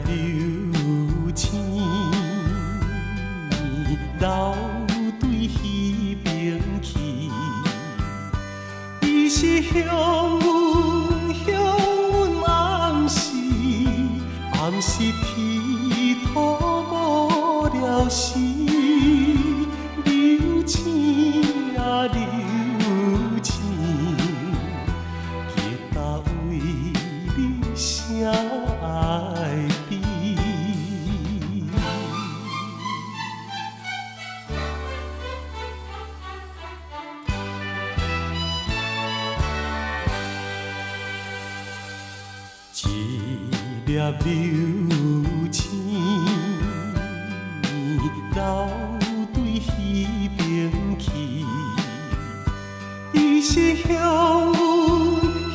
流星，流对彼边去。伊是向阮暗示，暗示天土无聊时，流星啊流星，记得为你写爱字。一粒流星，流对彼边去。伊是向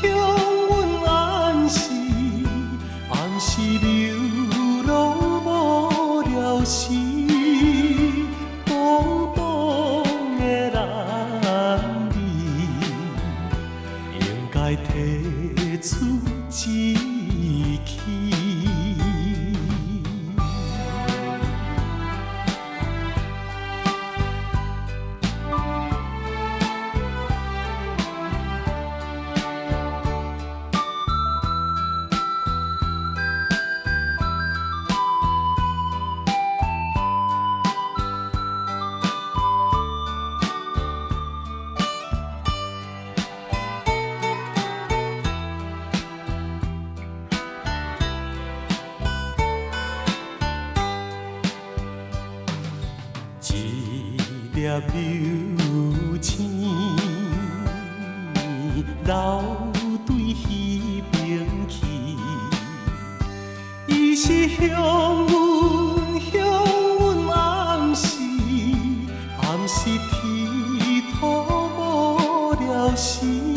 阮暗示，暗示流浪无聊时，孤单的咱儿，应该提出一气。一粒流星，流对彼边去。伊是向阮暗示，暗示天土无聊时。